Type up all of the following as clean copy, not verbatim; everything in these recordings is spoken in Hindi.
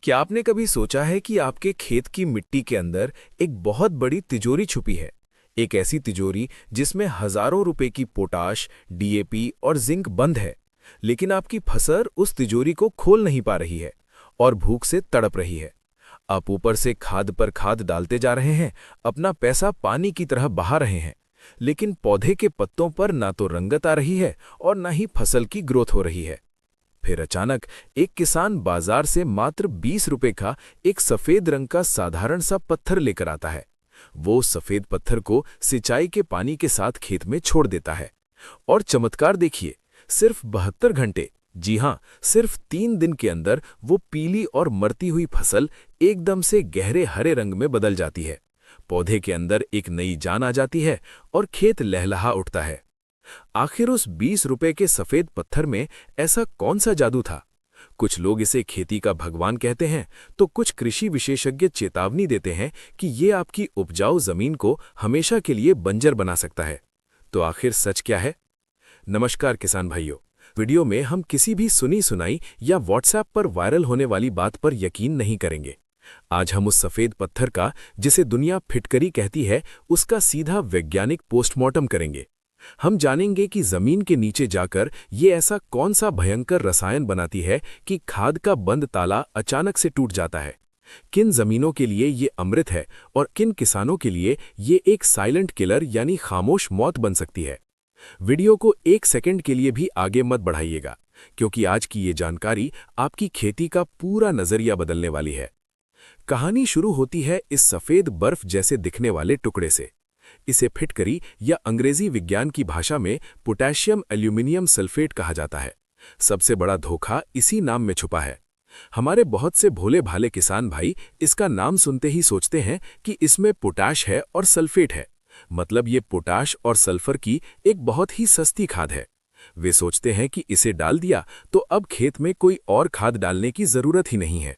क्या आपने कभी सोचा है कि आपके खेत की मिट्टी के अंदर एक बहुत बड़ी तिजोरी छुपी है? एक ऐसी तिजोरी जिसमें हजारों रुपए की पोटाश, डीएपी और जिंक बंद है, लेकिन आपकी फसल उस तिजोरी को खोल नहीं पा रही है और भूख से तड़प रही है। आप ऊपर से खाद पर खाद डालते जा रहे हैं, अपना पैसा पानी की तरह बहा रहे हैं, लेकिन पौधे के पत्तों पर ना तो रंगत आ रही है और ना ही फसल की ग्रोथ हो रही है। फिर अचानक एक किसान बाजार से मात्र 20 रुपए का एक सफेद रंग का साधारण सा पत्थर लेकर आता है। वो सफेद पत्थर को सिंचाई के पानी के साथ खेत में छोड़ देता है और चमत्कार देखिए, सिर्फ 72 घंटे, जी हां, सिर्फ 3 दिन के अंदर वो पीली और मरती हुई फसल एकदम से गहरे हरे रंग में बदल जाती है। पौधे के अंदर एक नई जान आ जाती है और खेत लहलहा उठता है। आखिर उस 20 रुपए के सफेद पत्थर में ऐसा कौन सा जादू था? कुछ लोग इसे खेती का भगवान कहते हैं, तो कुछ कृषि विशेषज्ञ चेतावनी देते हैं कि ये आपकी उपजाऊ जमीन को हमेशा के लिए बंजर बना सकता है। तो आखिर सच क्या है? नमस्कार किसान भाइयों, वीडियो में हम किसी भी सुनी सुनाई या व्हाट्सएप पर वायरल होने वाली बात पर यकीन नहीं करेंगे। आज हम उस सफेद पत्थर का, जिसे दुनिया फिटकरी कहती है, उसका सीधा वैज्ञानिक पोस्टमार्टम करेंगे। हम जानेंगे कि जमीन के नीचे जाकर ये ऐसा कौन सा भयंकर रसायन बनाती है कि खाद का बंद ताला अचानक से टूट जाता है। किन जमीनों के लिए ये अमृत है और किन किसानों के लिए ये एक साइलेंट किलर यानी खामोश मौत बन सकती है। वीडियो को 1 सेकंड के लिए भी आगे मत बढ़ाइएगा, क्योंकि आज की ये जानकारी आपकी खेती का पूरा नजरिया बदलने वाली है। कहानी शुरू होती है इस सफेद बर्फ जैसे दिखने वाले टुकड़े से। इसे फिटकरी या अंग्रेजी विज्ञान की भाषा में पोटेशियम एल्यूमिनियम सल्फेट कहा जाता है। सबसे बड़ा धोखा इसी नाम में छुपा है। हमारे बहुत से भोले भाले किसान भाई इसका नाम सुनते ही सोचते हैं कि इसमें पोटाश है और सल्फेट है, मतलब ये पोटाश और सल्फर की एक बहुत ही सस्ती खाद है। वे सोचते हैं कि इसे डाल दिया तो अब खेत में कोई और खाद डालने की जरूरत ही नहीं है।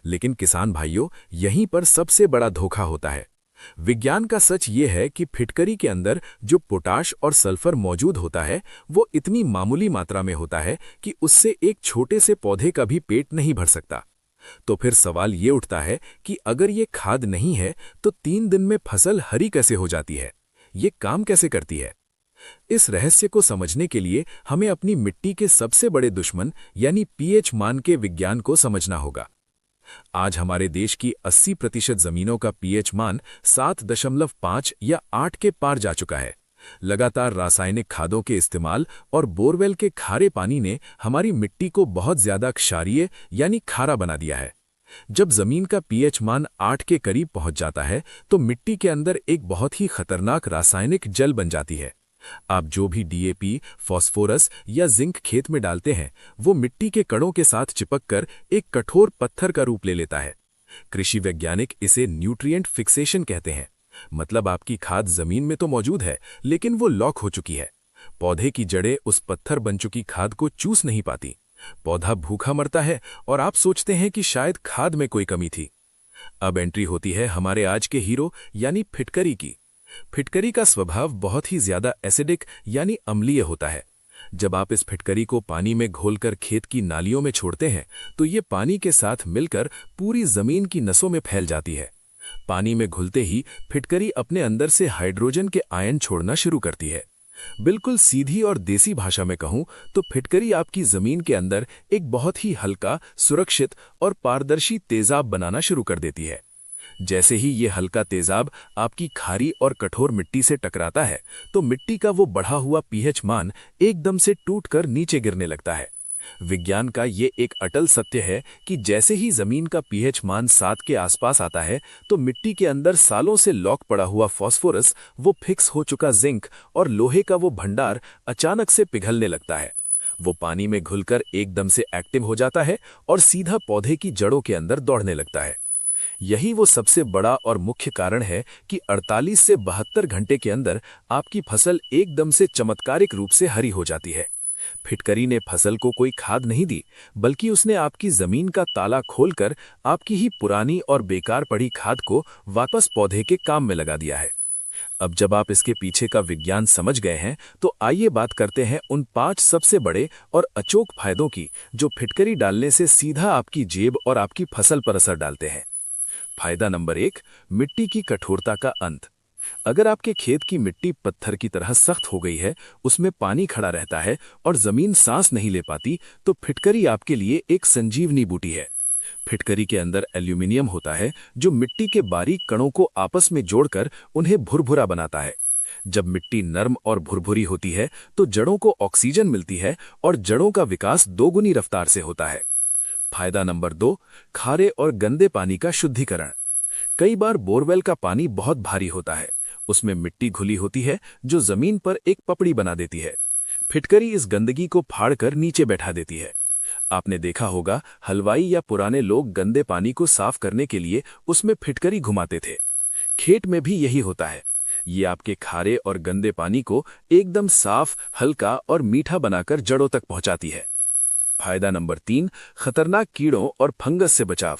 लेकिन किसान भाइयों, यहीं पर सबसे बड़ा धोखा होता है। विज्ञान का सच ये है कि फिटकरी के अंदर जो पोटाश और सल्फर मौजूद होता है, वो इतनी मामूली मात्रा में होता है कि उससे एक छोटे से पौधे का भी पेट नहीं भर सकता। तो फिर सवाल ये उठता है कि अगर ये खाद नहीं है तो 3 दिन में फसल हरी कैसे हो जाती है? ये काम कैसे करती है? इस रहस्य को समझने के लिए हमें अपनी मिट्टी के सबसे बड़े दुश्मन यानी पीएच मान के विज्ञान को समझना होगा। आज हमारे देश की 80% जमीनों का पीएच मान 7.5 या 8 के पार जा चुका है। लगातार रासायनिक खादों के इस्तेमाल और बोरवेल के खारे पानी ने हमारी मिट्टी को बहुत ज्यादा क्षारीय यानी खारा बना दिया है। जब जमीन का पीएच मान 8 के करीब पहुंच जाता है तो मिट्टी के अंदर एक बहुत ही खतरनाक रासायनिक जल बन जाती है। आप जो भी डीएपी, फास्फोरस या जिंक खेत में डालते हैं, वो मिट्टी के कणों के साथ चिपककर एक कठोर पत्थर का रूप ले लेता है। कृषि वैज्ञानिक इसे न्यूट्रिएंट फिक्सेशन कहते हैं। मतलब आपकी खाद जमीन में तो मौजूद है, लेकिन वो लॉक हो चुकी है। पौधे की जड़ें उस पत्थर बन चुकी खाद को चूस नहीं पाती। पौधा भूखा मरता है और आप सोचते हैं कि शायद खाद में कोई कमी थी। अब एंट्री होती है हमारे आज के हीरो यानी फिटकरी की। फिटकरी का स्वभाव बहुत ही ज्यादा एसिडिक यानी अम्लीय होता है। जब आप इस फिटकरी को पानी में घोलकर खेत की नालियों में छोड़ते हैं तो ये पानी के साथ मिलकर पूरी जमीन की नसों में फैल जाती है। पानी में घुलते ही फिटकरी अपने अंदर से हाइड्रोजन के आयन छोड़ना शुरू करती है। बिल्कुल सीधी और देसी भाषा में कहूं तो फिटकरी आपकी जमीन के अंदर एक बहुत ही हल्का, सुरक्षित और पारदर्शी तेजाब बनाना शुरू कर देती है। जैसे ही ये हल्का तेजाब आपकी खारी और कठोर मिट्टी से टकराता है तो मिट्टी का वो बढ़ा हुआ पीएच मान एकदम से टूटकर नीचे गिरने लगता है। विज्ञान का ये एक अटल सत्य है कि जैसे ही जमीन का पीएच मान 7 के आसपास आता है तो मिट्टी के अंदर सालों से लॉक पड़ा हुआ फास्फोरस, वो फिक्स हो चुका जिंक और लोहे का वो भंडार अचानक से पिघलने लगता है। वो पानी में घुलकर एकदम से एक्टिव हो जाता है और सीधा पौधे की जड़ों के अंदर दौड़ने लगता है। यही वो सबसे बड़ा और मुख्य कारण है कि 48 से 72 घंटे के अंदर आपकी फसल एकदम से चमत्कारिक रूप से हरी हो जाती है। फिटकरी ने फसल को कोई खाद नहीं दी, बल्कि उसने आपकी जमीन का ताला खोलकर आपकी ही पुरानी और बेकार पड़ी खाद को वापस पौधे के काम में लगा दिया है। अब जब आप इसके पीछे का विज्ञान समझ गए हैं, तो आइए बात करते हैं उन 5 सबसे बड़े और अचूक फायदों की जो फिटकरी डालने से सीधा आपकी जेब और आपकी फसल पर असर डालते हैं। फायदा नंबर 1, मिट्टी की कठोरता का अंत। अगर आपके खेत की मिट्टी पत्थर की तरह सख्त हो गई है, उसमें पानी खड़ा रहता है और जमीन सांस नहीं ले पाती, तो फिटकरी आपके लिए एक संजीवनी बूटी है। फिटकरी के अंदर एल्यूमिनियम होता है जो मिट्टी के बारीक कणों को आपस में जोड़कर उन्हें भुरभुरा बनाता है। जब मिट्टी नर्म और भुरभुरी होती है तो जड़ों को ऑक्सीजन मिलती है और जड़ों का विकास दोगुनी रफ्तार से होता है। फायदा नंबर 2, खारे और गंदे पानी का शुद्धिकरण। कई बार बोरवेल का पानी बहुत भारी होता है, उसमें मिट्टी घुली होती है जो जमीन पर एक पपड़ी बना देती है। फिटकरी इस गंदगी को फाड़कर नीचे बैठा देती है। आपने देखा होगा, हलवाई या पुराने लोग गंदे पानी को साफ करने के लिए उसमें फिटकरी घुमाते थे। खेत में भी यही होता है। ये आपके खारे और गंदे पानी को एकदम साफ, हल्का और मीठा बनाकर जड़ों तक पहुंचाती है। फायदा नंबर 3, खतरनाक कीड़ों और फंगस से बचाव।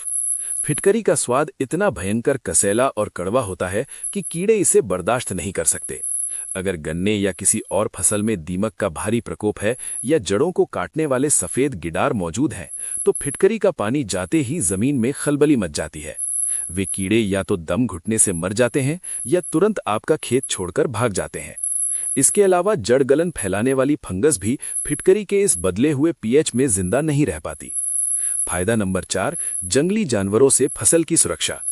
फिटकरी का स्वाद इतना भयंकर कसैला और कड़वा होता है कि कीड़े इसे बर्दाश्त नहीं कर सकते। अगर गन्ने या किसी और फसल में दीमक का भारी प्रकोप है या जड़ों को काटने वाले सफेद गिडार मौजूद हैं, तो फिटकरी का पानी जाते ही जमीन में खलबली मच जाती है। वे कीड़े या तो दम घुटने से मर जाते हैं या तुरंत आपका खेत छोड़कर भाग जाते हैं। इसके अलावा जड़ गलन फैलाने वाली फंगस भी फिटकरी के इस बदले हुए पीएच में जिंदा नहीं रह पाती। फायदा नंबर 4, जंगली जानवरों से फसल की सुरक्षा।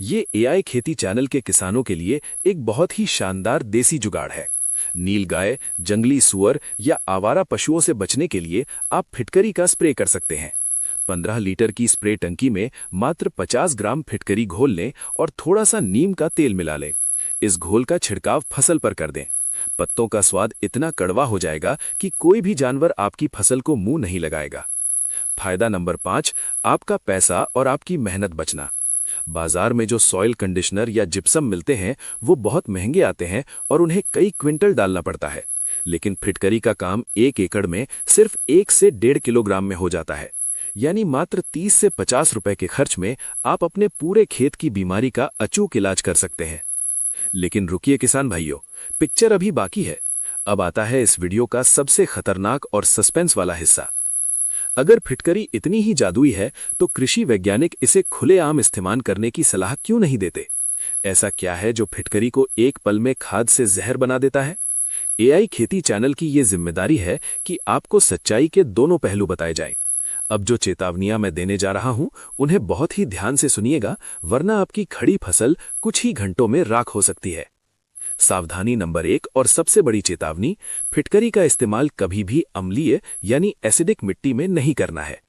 ये एआई खेती चैनल के किसानों के लिए एक बहुत ही शानदार देसी जुगाड़ है। नीलगाय, जंगली सुअर या आवारा पशुओं से बचने के लिए आप फिटकरी का स्प्रे कर सकते हैं। 15 लीटर की स्प्रे टंकी में मात्र 50 ग्राम फिटकरी घोल लें और थोड़ा सा नीम का तेल मिला लें। इस घोल का छिड़काव फसल पर कर दें। पत्तों का स्वाद इतना कड़वा हो जाएगा कि कोई भी जानवर आपकी फसल को मुंह नहीं लगाएगा। फायदा नंबर 5, आपका पैसा और आपकी मेहनत बचना। बाजार में जो सॉइल कंडीशनर या जिप्सम मिलते हैं वो बहुत महंगे आते हैं और उन्हें कई क्विंटल डालना पड़ता है, लेकिन फिटकरी का काम 1 एकड़ में सिर्फ 1 से 1.5 किलोग्राम में हो जाता है। यानी मात्र 30 से 50 रुपए के खर्च में आप अपने पूरे खेत की बीमारी का अचूक इलाज कर सकते हैं। लेकिन रुकिए किसान भाइयों, पिक्चर अभी बाकी है। अब आता है इस वीडियो का सबसे खतरनाक और सस्पेंस वाला हिस्सा। अगर फिटकरी इतनी ही जादुई है तो कृषि वैज्ञानिक इसे खुलेआम इस्तेमाल करने की सलाह क्यों नहीं देते? ऐसा क्या है जो फिटकरी को एक पल में खाद से जहर बना देता है? एआई खेती चैनल की यह जिम्मेदारी है कि आपको सच्चाई के दोनों पहलू बताए जाएं। अब जो चेतावनियां मैं देने जा रहा हूं, उन्हें बहुत ही ध्यान से सुनिएगा, वरना आपकी खड़ी फसल कुछ ही घंटों में राख हो सकती है। सावधानी नंबर 1 और सबसे बड़ी चेतावनी, फिटकरी का इस्तेमाल कभी भी अम्लीय यानी एसिडिक मिट्टी में नहीं करना है।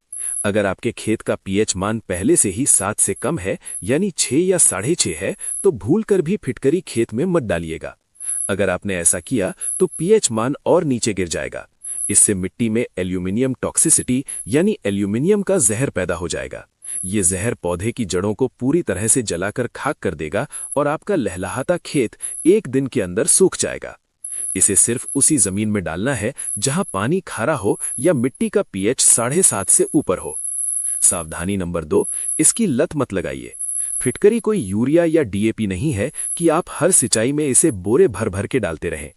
अगर आपके खेत का पीएच मान पहले से ही 7 से कम है यानी 6 या 6.5 है, तो भूलकर भी फिटकरी खेत में मत डालिएगा। अगर आपने ऐसा किया तो पीएच मान और नीचे गिर जाएगा। इससे मिट्टी में एल्यूमिनियम टॉक्सिसिटी यानी एल्यूमिनियम का जहर पैदा हो जाएगा। ये जहर पौधे की जड़ों को पूरी तरह से जलाकर खाक कर देगा और आपका लहलहाता खेत 1 दिन के अंदर सूख जाएगा। इसे सिर्फ उसी जमीन में डालना है जहां पानी खारा हो या मिट्टी का पीएच 7.5 से ऊपर हो। सावधानी नंबर 2, इसकी लत मत लगाइए। फिटकरी कोई यूरिया या डीएपी नहीं है कि आप हर सिंचाई में इसे बोरे भर भर के डालते रहें।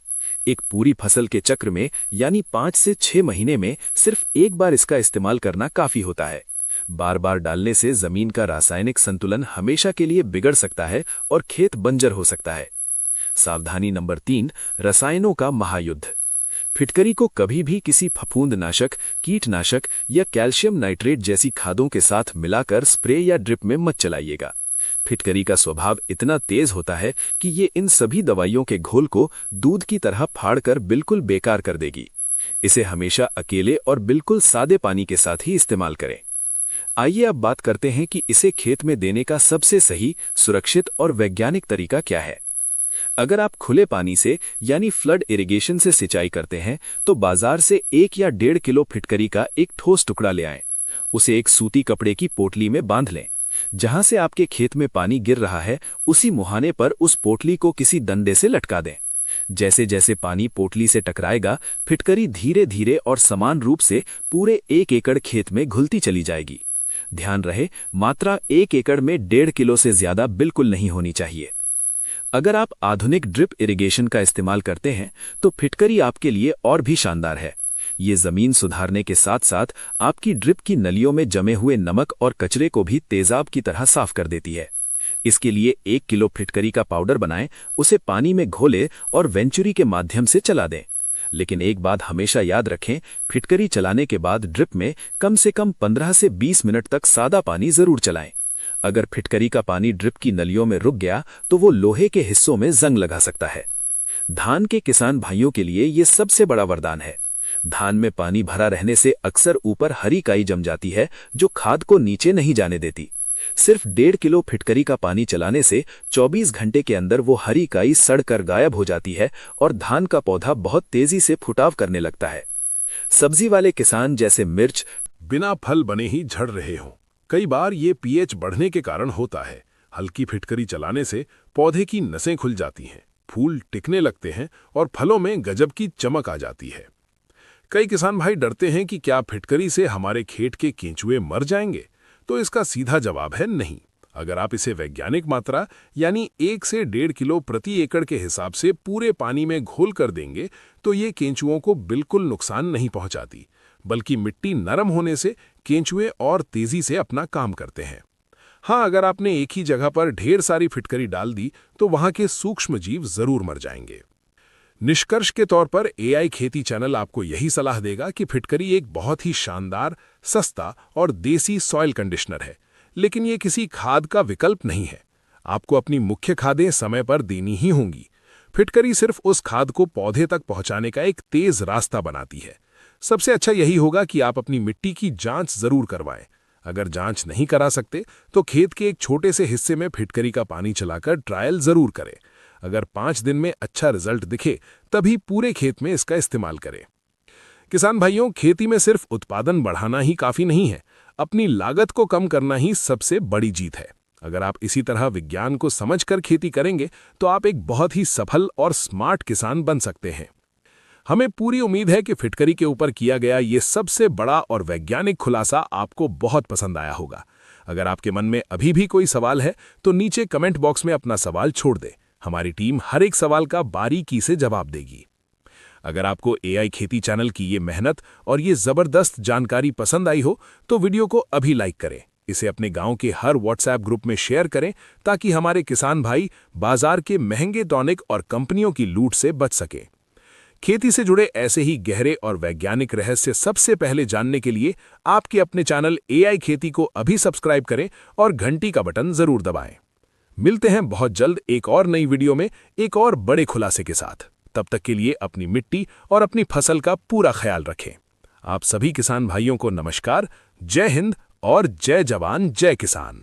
एक पूरी फसल के चक्र में यानी 5 से 6 महीने में सिर्फ एक बार इसका इस्तेमाल करना काफी होता है। बार बार डालने से जमीन का रासायनिक संतुलन हमेशा के लिए बिगड़ सकता है और खेत बंजर हो सकता है। सावधानी नंबर 3, रसायनों का महायुद्ध। फिटकरी को कभी भी किसी फफूंदनाशक, कीटनाशक या कैल्शियम नाइट्रेट जैसी खादों के साथ मिलाकर स्प्रे या ड्रिप में मत चलाइएगा। फिटकरी का स्वभाव इतना तेज होता है कि ये इन सभी दवाइयों के घोल को दूध की तरह फाड़कर बिल्कुल बेकार कर देगी। इसे हमेशा अकेले और बिल्कुल सादे पानी के साथ ही इस्तेमाल करें। आइए अब बात करते हैं कि इसे खेत में देने का सबसे सही, सुरक्षित और वैज्ञानिक तरीका क्या है। अगर आप खुले पानी से यानी फ्लड इरिगेशन से सिंचाई करते हैं तो बाजार से 1 या 1.5 किलो फिटकरी का एक ठोस टुकड़ा ले आएं। उसे एक सूती कपड़े की पोटली में बांध लें। जहां से आपके खेत में पानी गिर रहा है उसी मुहाने पर उस पोटली को किसी डंडे से लटका दें। जैसे जैसे पानी पोटली से टकराएगा, फिटकरी धीरे धीरे और समान रूप से पूरे 1 एकड़ खेत में घुलती चली जाएगी। ध्यान रहे, मात्रा 1 एकड़ में 1.5 किलो से ज्यादा बिल्कुल नहीं होनी चाहिए। अगर आप आधुनिक ड्रिप इरिगेशन का इस्तेमाल करते हैं तो फिटकरी आपके लिए और भी शानदार है। ये जमीन सुधारने के साथ साथ आपकी ड्रिप की नलियों में जमे हुए नमक और कचरे को भी तेजाब की तरह साफ कर देती है। इसके लिए 1 किलो फिटकरी का पाउडर बनाएं, उसे पानी में घोलें और वेंचुरी के माध्यम से चला दें। लेकिन एक बात हमेशा याद रखें, फिटकरी चलाने के बाद ड्रिप में कम से कम 15 से 20 मिनट तक सादा पानी जरूर चलाएं। अगर फिटकरी का पानी ड्रिप की नलियों में रुक गया तो वो लोहे के हिस्सों में जंग लगा सकता है। धान के किसान भाइयों के लिए ये सबसे बड़ा वरदान है। धान में पानी भरा रहने से अक्सर ऊपर हरी काई जम जाती है जो खाद को नीचे नहीं जाने देती। सिर्फ 1.5 किलो फिटकरी का पानी चलाने से 24 घंटे के अंदर वो हरी काई सड़कर गायब हो जाती है और धान का पौधा बहुत तेजी से फुटाव करने लगता है। सब्जी वाले किसान जैसे मिर्च बिना फल बने ही झड़ रहे हों, कई बार ये पीएच बढ़ने के कारण होता है। हल्की फिटकरी चलाने से पौधे की नसें खुल जाती हैं, फूल टिकने लगते हैं और फलों में गजब की चमक आ जाती है। कई किसान भाई डरते हैं कि क्या फिटकरी से हमारे खेत के केंचुए मर जाएंगे, तो इसका सीधा जवाब है नहीं। अगर आप इसे वैज्ञानिक मात्रा यानी 1 से 1.5 किलो प्रति एकड़ के हिसाब से पूरे पानी में घोल कर देंगे तो ये केंचुओं को बिल्कुल नुकसान नहीं पहुंचाती, बल्कि मिट्टी नरम होने से केंचुए और तेजी से अपना काम करते हैं। हाँ, अगर आपने एक ही जगह पर ढेर सारी फिटकरी डाल दी तो वहां के सूक्ष्म जीव जरूर मर जाएंगे। निष्कर्ष के तौर पर एआई खेती चैनल आपको यही सलाह देगा कि फिटकरी एक बहुत ही शानदार, सस्ता और देसी सॉइल कंडीशनर है, लेकिन ये किसी खाद का विकल्प नहीं है। आपको अपनी मुख्य खादें समय पर देनी ही होंगी। फिटकरी सिर्फ उस खाद को पौधे तक पहुंचाने का एक तेज रास्ता बनाती है। सबसे अच्छा यही होगा कि आप अपनी मिट्टी की जांच जरूर करवाएं। अगर जांच नहीं करा सकते तो खेत के एक छोटे से हिस्से में फिटकरी का पानी चलाकर ट्रायल जरूर करें। अगर 5 दिन में अच्छा रिजल्ट दिखे तभी पूरे खेत में इसका इस्तेमाल करें। किसान भाइयों, खेती में सिर्फ उत्पादन बढ़ाना ही काफी नहीं है, अपनी लागत को कम करना ही सबसे बड़ी जीत है। अगर आप इसी तरह विज्ञान को समझकर खेती करेंगे तो आप एक बहुत ही सफल और स्मार्ट किसान बन सकते हैं। हमें पूरी उम्मीद है कि फिटकरी के ऊपर किया गया ये सबसे बड़ा और वैज्ञानिक खुलासा आपको बहुत पसंद आया होगा। अगर आपके मन में अभी भी कोई सवाल है तो नीचे कमेंट बॉक्स में अपना सवाल छोड़ दें। हमारी टीम हर एक सवाल का बारीकी से जवाब देगी। अगर आपको एआई खेती चैनल की ये मेहनत और ये जबरदस्त जानकारी पसंद आई हो तो वीडियो को अभी लाइक करें। इसे अपने गांव के हर व्हाट्सएप ग्रुप में शेयर करें ताकि हमारे किसान भाई बाजार के महंगे टॉनिक और कंपनियों की लूट से बच सकें। खेती से जुड़े ऐसे ही गहरे और वैज्ञानिक रहस्य सबसे पहले जानने के लिए आपके अपने चैनल एआई खेती को अभी सब्सक्राइब करें और घंटी का बटन जरूर दबाएं। मिलते हैं बहुत जल्द एक और नई वीडियो में एक और बड़े खुलासे के साथ। तब तक के लिए अपनी मिट्टी और अपनी फसल का पूरा ख्याल रखें। आप सभी किसान भाइयों को नमस्कार, जय हिंद और जय जवान जय किसान।